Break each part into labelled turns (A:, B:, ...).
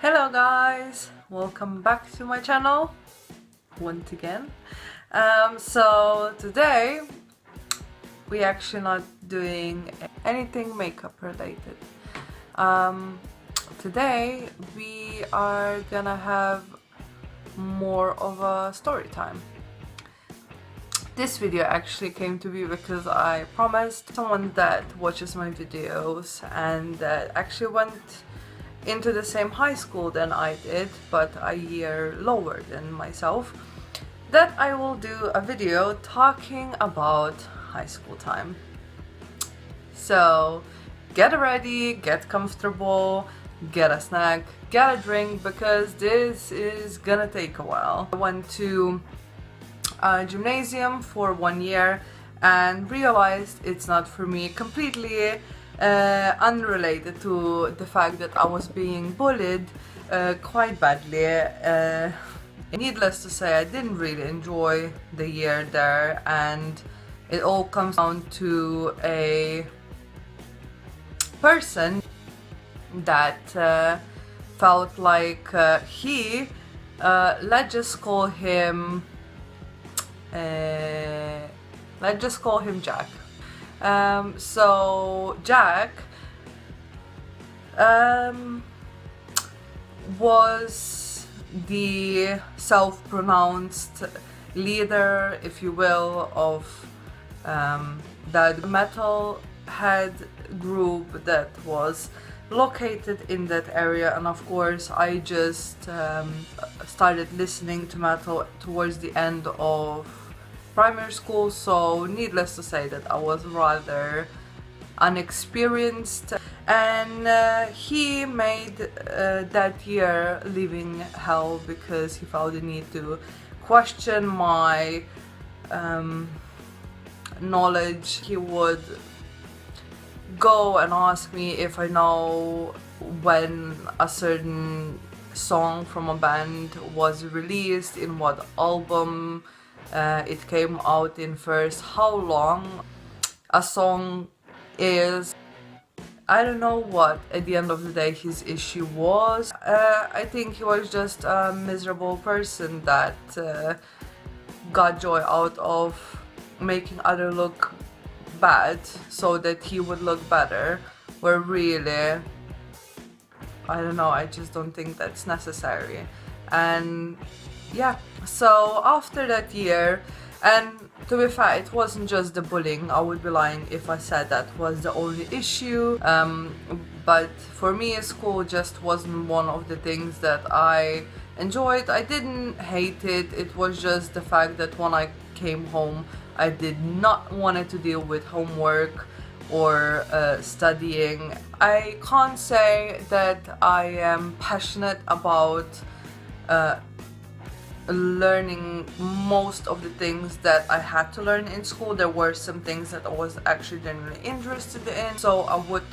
A: Hello guys, welcome back to my channel once again. So today we actually not doing anything makeup related. Today we are gonna have more of a story time. This video actually came to be because I promised someone that watches my videos and that actually went into the same high school than I did, but a year lower than myself, that I will do a video talking about high school time. So get ready, get comfortable, get a snack, get a drink, because this is gonna take a while. I went to a gymnasium for 1 year and realized it's not for me, completely unrelated to the fact that I was being bullied quite badly. Needless to say, I didn't really enjoy the year there, and it all comes down to a person that felt like let's just call him Jack. So Jack was the self-pronounced leader, if you will, of that metalhead group that was located in that area. And of course I just started listening to metal towards the end of primary school, so needless to say that I was rather unexperienced, and he made that year living hell because he felt the need to question my knowledge. He would go and ask me if I know when a certain song from a band was released, in what album it came out in first, how long a song is. I don't know what at the end of the day his issue was. I think he was just a miserable person that got joy out of making others look bad so that he would look better, where really, I don't know, I just don't think that's necessary. And yeah, so after that year, and to be fair, it wasn't just the bullying. I would be lying if I said that was the only issue, but for me school just wasn't one of the things that I enjoyed. I didn't hate it, it was just the fact that when I came home I did not want to deal with homework or studying. I can't say that I am passionate about learning most of the things that I had to learn in school. There were some things that I was actually genuinely interested in, so I would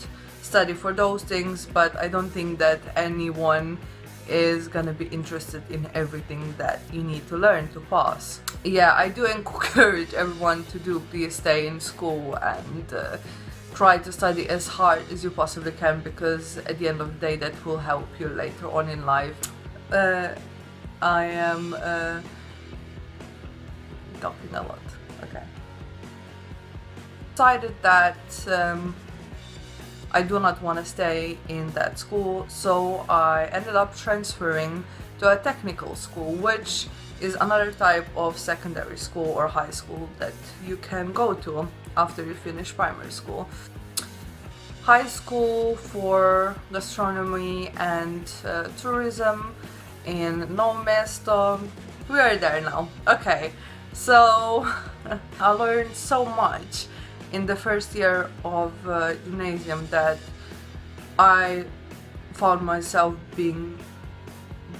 A: study for those things, but I don't think that anyone is gonna be interested in everything that you need to learn to pass. Yeah, I do encourage everyone to please stay in school and try to study as hard as you possibly can, because at the end of the day that will help you later on in life. I am talking a lot. Okay. Decided that I do not want to stay in that school, so I ended up transferring to a technical school, which is another type of secondary school or high school that you can go to after you finish primary school. High school for gastronomy and tourism in Novo Mesto. We are there now. Okay, so I learned so much in the first year of gymnasium that I found myself being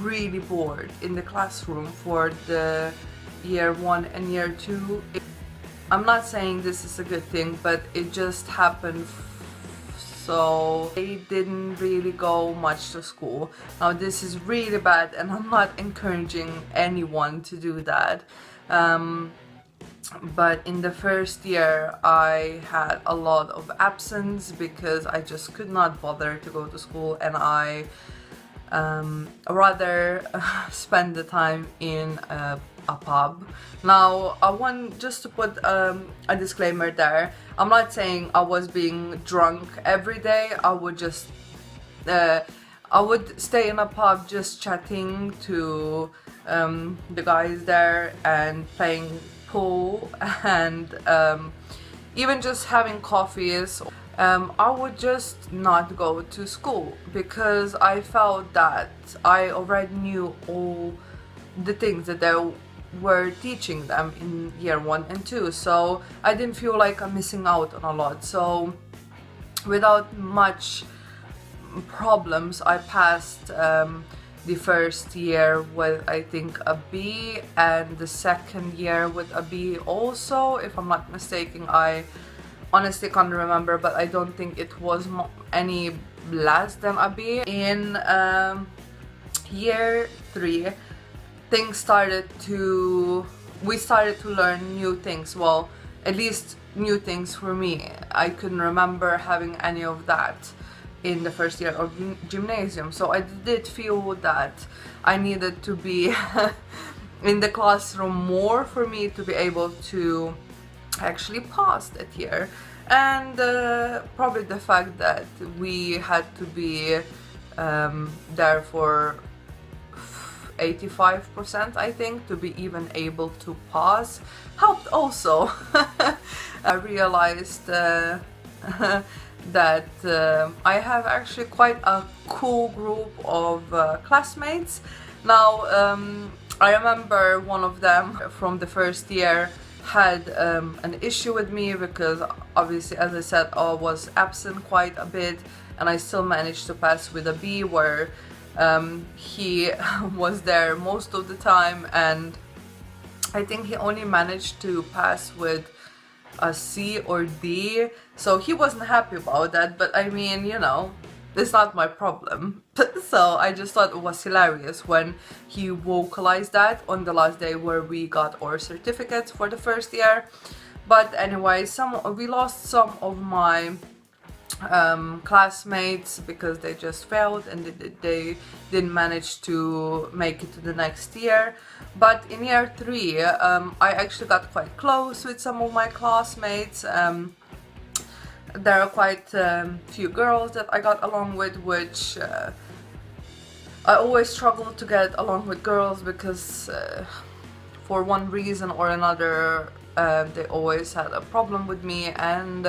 A: really bored in the classroom for the year 1 and year 2. I'm not saying this is a good thing, but it just happened. So I didn't really go much to school. Now this is really bad and I'm not encouraging anyone to do that. But in the first year I had a lot of absence because I just could not bother to go to school, and I rather spend the time in a pub. Now, I want just to put a disclaimer there. I'm not saying I was being drunk every day. I would just I would stay in a pub just chatting to the guys there and playing pool and even just having coffees. I would just not go to school because I felt that I already knew all the things that they were teaching them in year 1 and 2, so I didn't feel like I'm missing out on a lot. So without much problems, I passed the first year with, I think, a B, and the second year with a B also, if I'm not mistaken. I honestly can't remember, but I don't think it was any less than a B. In year 3, we started to learn new things. Well, at least new things for me. I couldn't remember having any of that in the first year of gymnasium, so I did feel that I needed to be in the classroom more for me to be able to actually pass that year. And probably the fact that we had to be there for 85%, I think, to be even able to pass helped also. I realized that I have actually quite a cool group of classmates. Now, I remember one of them from the first year had an issue with me because obviously, as I said, I was absent quite a bit, and I still managed to pass with a B, where he was there most of the time, and I think he only managed to pass with a C or D, so he wasn't happy about that. But I mean, you know, it's not my problem. So I just thought it was hilarious when he vocalized that on the last day where we got our certificates for the first year. But anyway, we lost some of my classmates because they just failed and they didn't manage to make it to the next year. But in year 3, I actually got quite close with some of my classmates. There are quite few girls that I got along with, which I always struggled to get along with girls because for one reason or another they always had a problem with me, and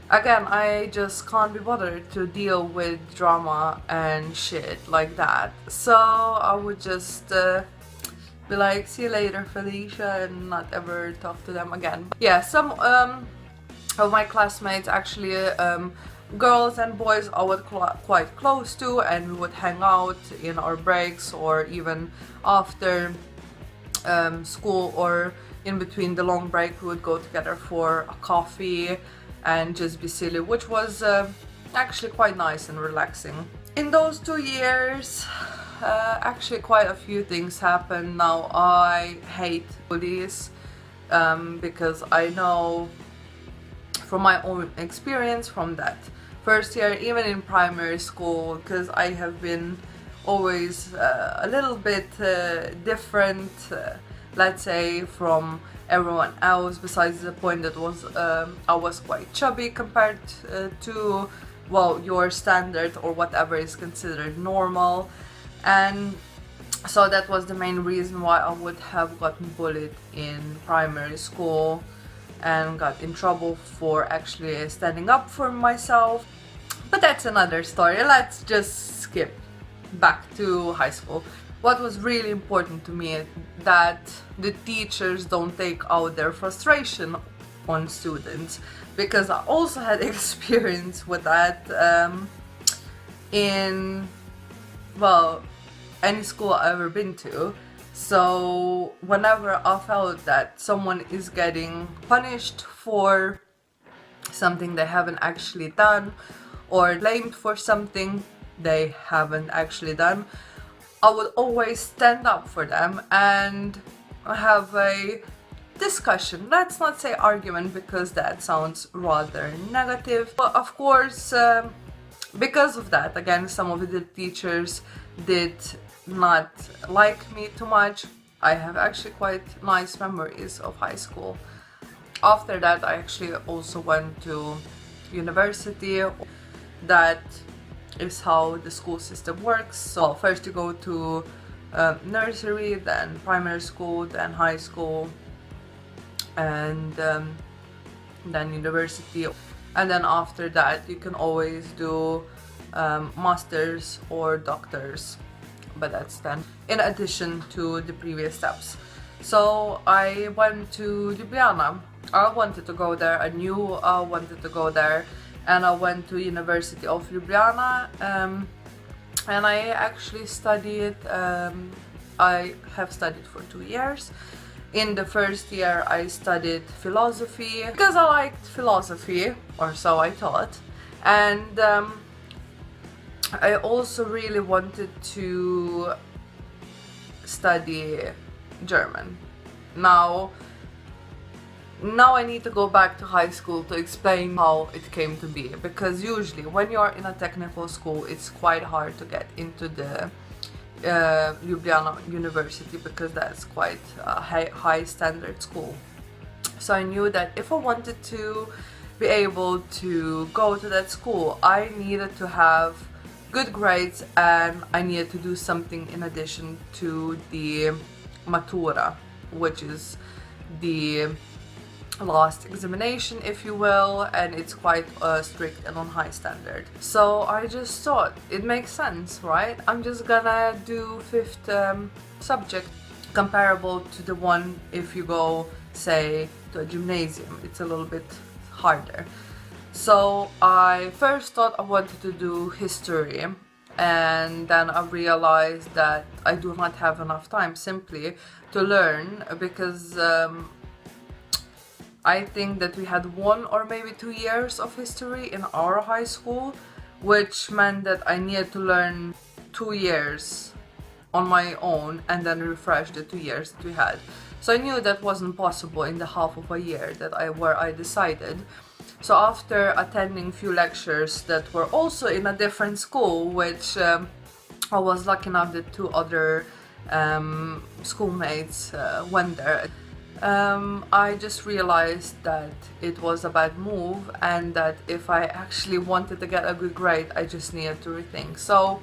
A: again, I just can't be bothered to deal with drama and shit like that. So I would just be like, see you later, Felicia, and not ever talk to them again. But yeah, some of my classmates, actually girls and boys, I was quite close to, and we would hang out in our breaks or even after school, or in between the long break we would go together for a coffee and just be silly, which was actually quite nice and relaxing. In those 2 years, actually quite a few things happened. Now, I hate bullies because I know from my own experience from that first year, even in primary school, because I have been always a little bit different, let's say, from everyone else, besides the point that I was quite chubby compared to, well, your standard or whatever is considered normal. And so that was the main reason why I would have gotten bullied in primary school and got in trouble for actually standing up for myself. But that's another story. Let's just skip back to high school. What was really important to me, that the teachers don't take out their frustration on students, because I also had experience with that in, well, any school I've ever been to. So whenever I felt that someone is getting punished for something they haven't actually done, or blamed for something they haven't actually done, I would always stand up for them and have a discussion. Let's not say argument, because that sounds rather negative. But of course, because of that, again, some of the teachers did not like me too much. I have actually quite nice memories of high school. After that, I actually also went to university. That is how the school system works. So first you go to nursery, then primary school, then high school, and then university. And then after that you can always do masters or doctors, but that's then in addition to the previous steps. So I went to Ljubljana. I wanted to go there, I knew I wanted to go there, and I went to University of Ljubljana, and I actually studied, I have studied for 2 years. In the first year I studied philosophy because I liked philosophy, or so I thought, and I also really wanted to study German. Now I need to go back to high school to explain how it came to be, because usually when you're in a technical school it's quite hard to get into the Ljubljana University, because that's quite a high standard school. So I knew that if I wanted to be able to go to that school, I needed to have good grades and I needed to do something in addition to the matura, which is the last examination, if you will, and it's quite strict and on high standard. So I just thought it makes sense, right? I'm just gonna do fifth subject, comparable to the one if you go, say, to a gymnasium. It's a little bit harder. So I first thought I wanted to do history, and then I realized that I do not have enough time simply to learn, because I think that we had 1 or maybe 2 years of history in our high school, which meant that I needed to learn 2 years on my own and then refresh the 2 years that we had. So I knew that wasn't possible in the half of a year that where I decided. So after attending few lectures that were also in a different school, which I was lucky enough that 2 other schoolmates went there, I just realized that it was a bad move, and that if I actually wanted to get a good grade, I just needed to rethink. So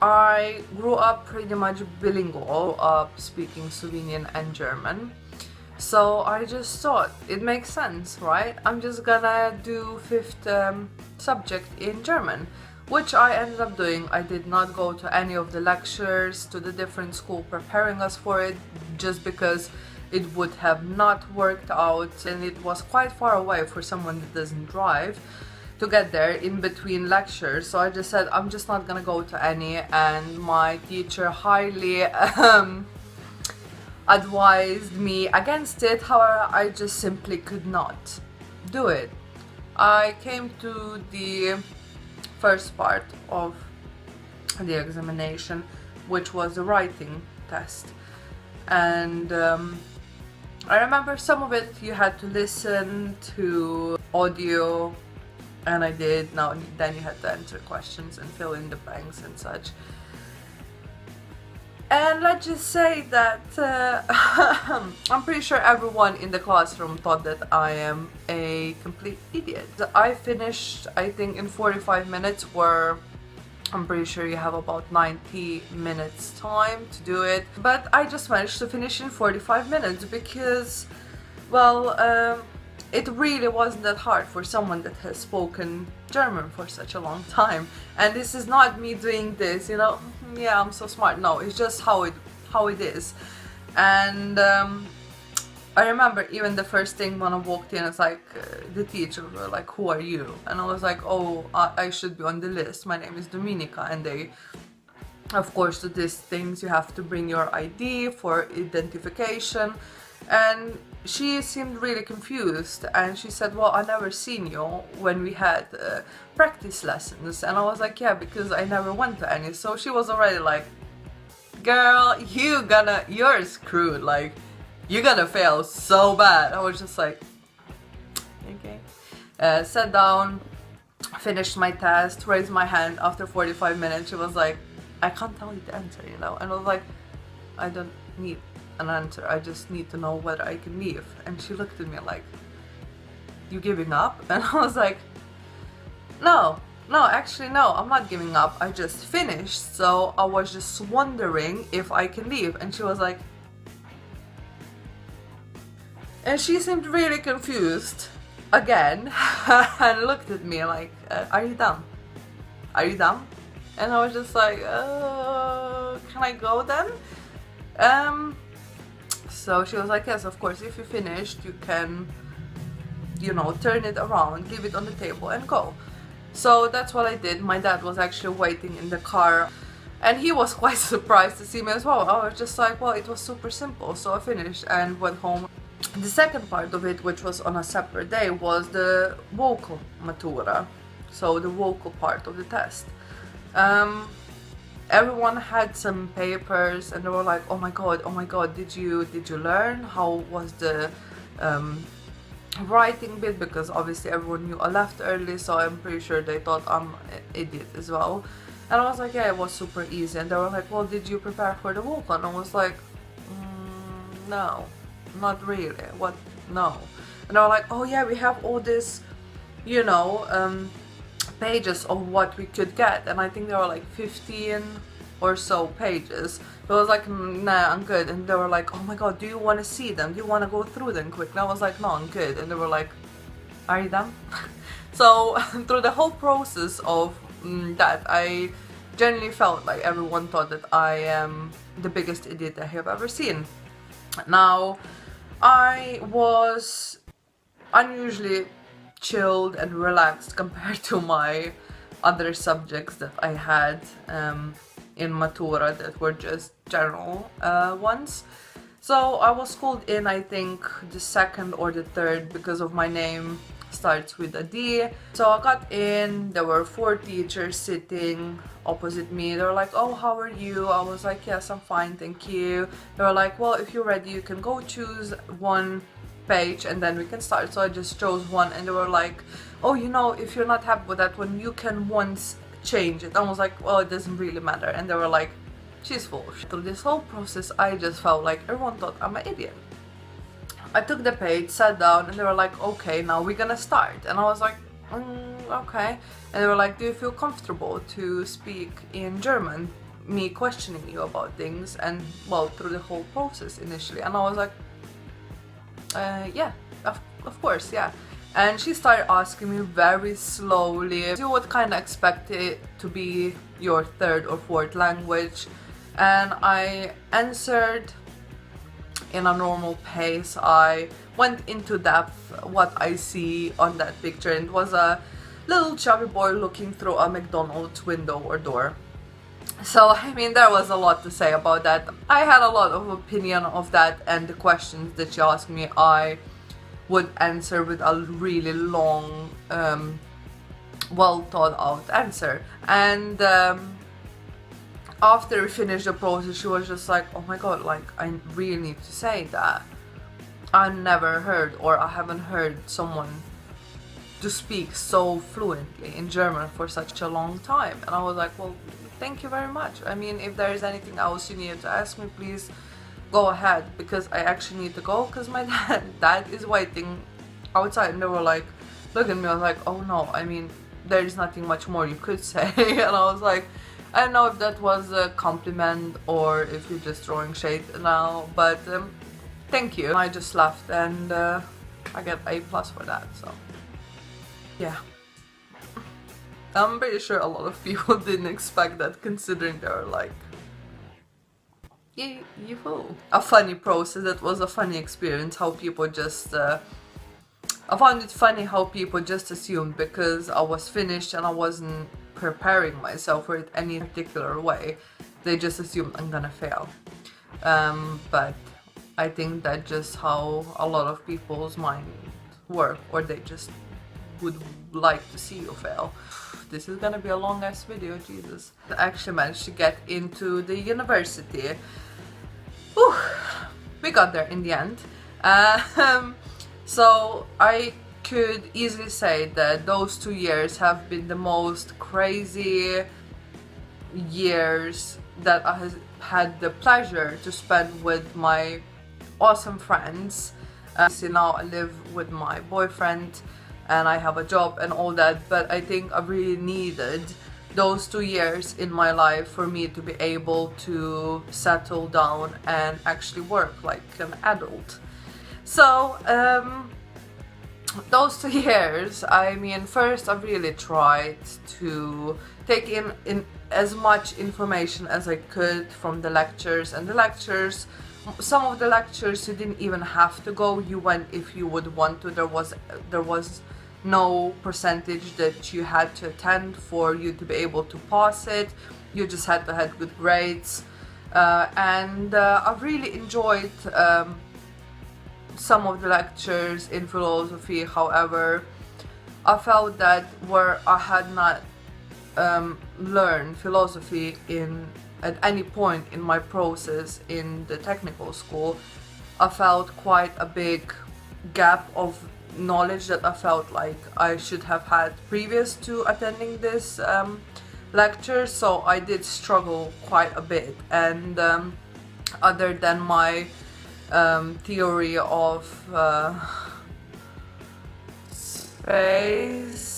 A: I grew up pretty much bilingual, speaking Slovenian and German. So I just thought it makes sense, right? I'm just gonna do fifth subject in German, which I ended up doing. I did not go to any of the lectures to the different school preparing us for it, just because it would have not worked out, and it was quite far away for someone that doesn't drive to get there in between lectures. So I just said I'm just not gonna go to any, and my teacher highly advised me against it. However, I just simply could not do it. I came to the first part of the examination, which was the writing test, and I remember some of it you had to listen to audio, and I did. Now then you had to answer questions and fill in the blanks and such. And let's just say that I'm pretty sure everyone in the classroom thought that I am a complete idiot. I finished, I think, in 45 minutes, where I'm pretty sure you have about 90 minutes time to do it. But I just managed to finish in 45 minutes because, well, it really wasn't that hard for someone that has spoken German for such a long time. And this is not me doing this, you know, yeah, I'm so smart. No, it's just how it is. And I remember even the first thing when I walked in, it's like the teacher were like, "Who are you?" And I was like, "Oh, I should be on the list. My name is Dominika." And they, of course, to these things you have to bring your ID for identification. And she seemed really confused, and she said, "Well, I never seen you when we had practice lessons." And I was like, "Yeah, because I never went to any." So she was already like, "Girl, you're screwed, like, you're gonna fail so bad." I was just like, okay. Sat down, finished my test, raised my hand after 45 minutes. She was like, I can't tell you the answer, you know. And I was like, I don't need an answer, I just need to know whether I can leave. And she looked at me like, you giving up? And I was like, no, actually no, I'm not giving up, I just finished, so I was just wondering if I can leave. And she was like, and she seemed really confused again and looked at me like, are you done? Are you done? And I was just like, can I go then? So she was like, yes, of course, if you finished, you can, you know, turn it around, leave it on the table and go. So that's what I did. My dad was actually waiting in the car and he was quite surprised to see me as well. I was just like, well, it was super simple. So I finished and went home. The second part of it, which was on a separate day, was the vocal matura, so the vocal part of the test. Everyone had some papers and they were like, oh my god, did you learn? How was the writing bit? Because obviously everyone knew I left early, so I'm pretty sure they thought I'm an idiot as well. And I was like, yeah, it was super easy. And they were like, well, did you prepare for the vocal? And I was like, no, not really. What? No. And they were like, oh yeah, we have all this, you know, pages of what we could get, and I think there were like 15 or so pages. So I was like, nah, I'm good. And they were like, oh my god, do you want to see them? Do you want to go through them quick? And I was like, no, I'm good. And they were like, are you done? So through the whole process of that, I genuinely felt like everyone thought that I am the biggest idiot I have ever seen. Now, I was unusually chilled and relaxed compared to my other subjects that I had in Matura that were just general ones. So I was called in, I think, the second or the third because of my name starts with a D. So I got in, there were 4 teachers sitting opposite me. They were like, oh, how are you? I was like, yes, I'm fine, thank you. They were like, well, if you're ready, you can go choose one page and then we can start. So I just chose one and they were like, oh, you know, if you're not happy with that one, you can once change it. I was like, well, it doesn't really matter. And they were like, she's full of shit. Through this whole process, I just felt like everyone thought I'm an idiot. I took the page, sat down, and they were like, okay, now we're gonna start. And I was like, okay. And they were like, do you feel comfortable to speak in German? Me questioning you about things, and well, through the whole process initially. And I was like, yeah, of course, yeah. And she started asking me very slowly, you would kind of expect it to be your third or fourth language. And I answered in a normal pace. I went into depth what I see on that picture, and it was a little chubby boy looking through a McDonald's window or door. So I mean, there was a lot to say about that. I had a lot of opinion of that, and the questions that she asked me I would answer with a really long well thought out answer. And after we finished the process, she was just like, oh my god, like, I really need to say that I never heard, or I haven't heard someone to speak so fluently in German for such a long time. And I was like, well, thank you very much. I mean, if there is anything else you need to ask me, please go ahead, because I actually need to go, because my dad is waiting outside. And they were like, look at me. I was like, oh no, I mean, there is nothing much more you could say. And I was like, I don't know if that was a compliment or if you're just throwing shade now, but thank you. I just left, and I get A+ for that, so yeah. I'm pretty sure a lot of people didn't expect that, considering they were like, yeah, you fool. A funny process, that was a funny experience, how people just I found it funny how people just assumed because I was finished and I wasn't preparing myself for it any particular way, they just assumed I'm gonna fail. But I think that's just how a lot of people's mind work, or they just would like to see you fail. This is gonna be a long ass video, Jesus. I actually managed to get into the university. Whew. We got there in the end. So I could easily say that those 2 years have been the most crazy years that I have had the pleasure to spend with my awesome friends. See, now I live with my boyfriend and I have a job and all that, but I think I really needed those 2 years in my life for me to be able to settle down and actually work like an adult. So those 2 years, I mean, first I really tried to take in as much information as I could from the lectures, and the lectures, some of the lectures you didn't even have to go, you went if you would want to. There was no percentage that you had to attend for you to be able to pass it. You just had to have good grades, and I really enjoyed some of the lectures in philosophy. However, I felt that where I had not learned philosophy at any point in my process in the technical school, I felt quite a big gap of knowledge that I felt like I should have had previous to attending this lecture. So I did struggle quite a bit, and other than my theory of space,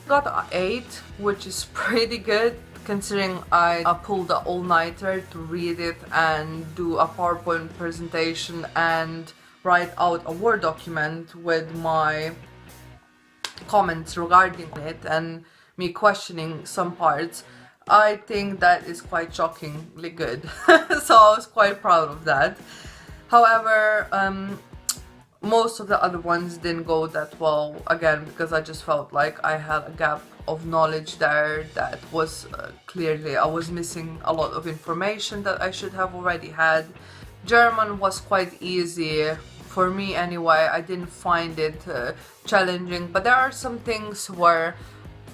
A: got an 8, which is pretty good considering I pulled an all-nighter to read it and do a PowerPoint presentation and write out a Word document with my comments regarding it and me questioning some parts. I think that is quite shockingly good. So I was quite proud of that. However, most of the other ones didn't go that well, again because I just felt like I had a gap of knowledge there that was clearly I was missing a lot of information that I should have already had. German was quite easy for me anyway. I didn't find it challenging, but there are some things where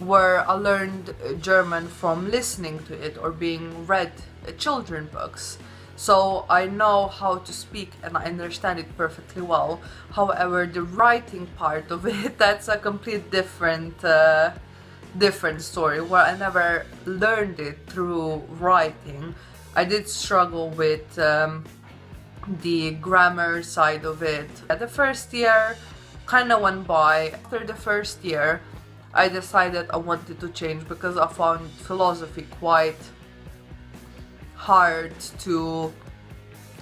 A: I learned German from listening to it or being read children books. So I know how to speak and I understand it perfectly well. However, the writing part of it, that's a complete different story, where I never learned it through writing. I did struggle with the grammar side of it. The first year kind of went by. After the first year, I decided I wanted to change because I found philosophy quite hard to...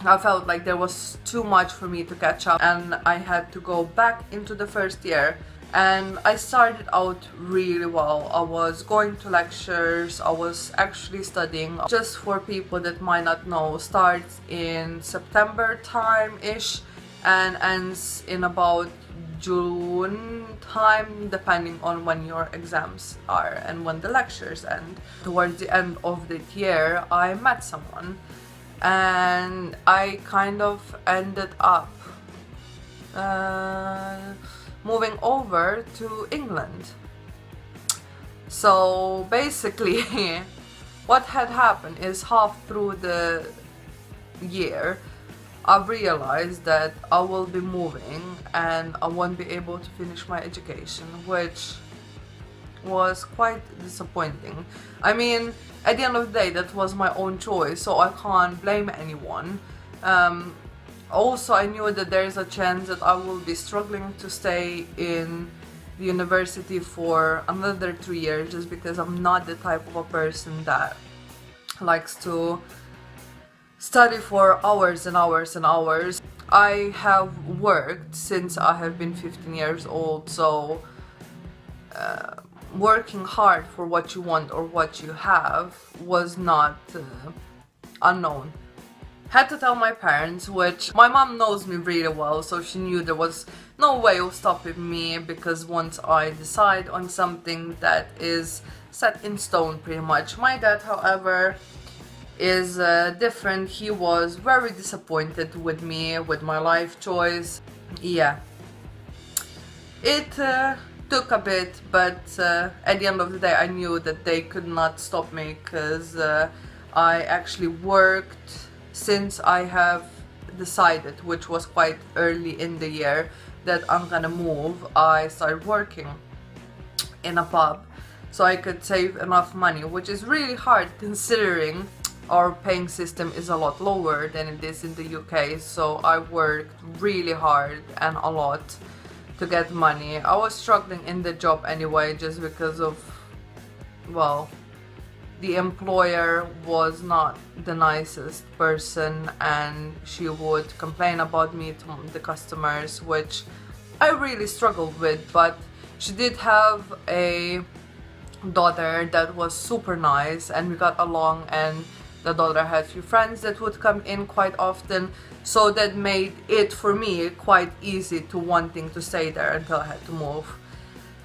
A: I felt like there was too much for me to catch up, and I had to go back into the first year. And I started out really well. I was going to lectures, I was actually studying. Just for people that might not know, starts in September time-ish and ends in about June time, depending on when your exams are and when the lectures end. Towards the end of the year, I met someone and I kind of ended up moving over to England. So basically what had happened is half through the year I realized that I will be moving and I won't be able to finish my education, which was quite disappointing. I mean, at the end of the day, that was my own choice, so I can't blame anyone. Also, I knew that there is a chance that I will be struggling to stay in the university for another 3 years, just because I'm not the type of a person that likes to study for hours and hours and hours. I have worked since I have been 15 years old, so working hard for what you want or what you have was not unknown. Had to tell my parents, which my mom knows me really well, so she knew there was no way of stopping me, because once I decide on something, that is set in stone pretty much. My dad, however, is different. He was very disappointed with me, with my life choice. Yeah, it took a bit, but at the end of the day I knew that they could not stop me, because I actually worked since I have decided, which was quite early in the year, that I'm gonna move. I started working in a pub. so I could save enough money, which is really hard considering our paying system is a lot lower than it is in the UK. So I worked really hard and a lot to get money. I was struggling in the job anyway, just because of, well, the employer was not the nicest person and she would complain about me to the customers, which I really struggled with. But she did have a daughter that was super nice and we got along, and the daughter had a few friends that would come in quite often, so that made it for me quite easy to wanting to stay there until I had to move.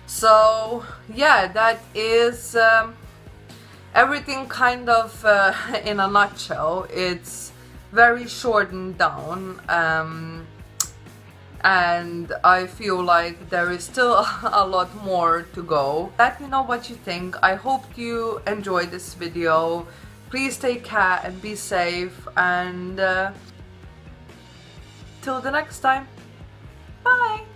A: So yeah, that is everything kind of in a nutshell. It's very shortened down, and I feel like there is still a lot more to go. Let me know what you think. I hope you enjoyed this video. Please take care and be safe, and till the next time, bye!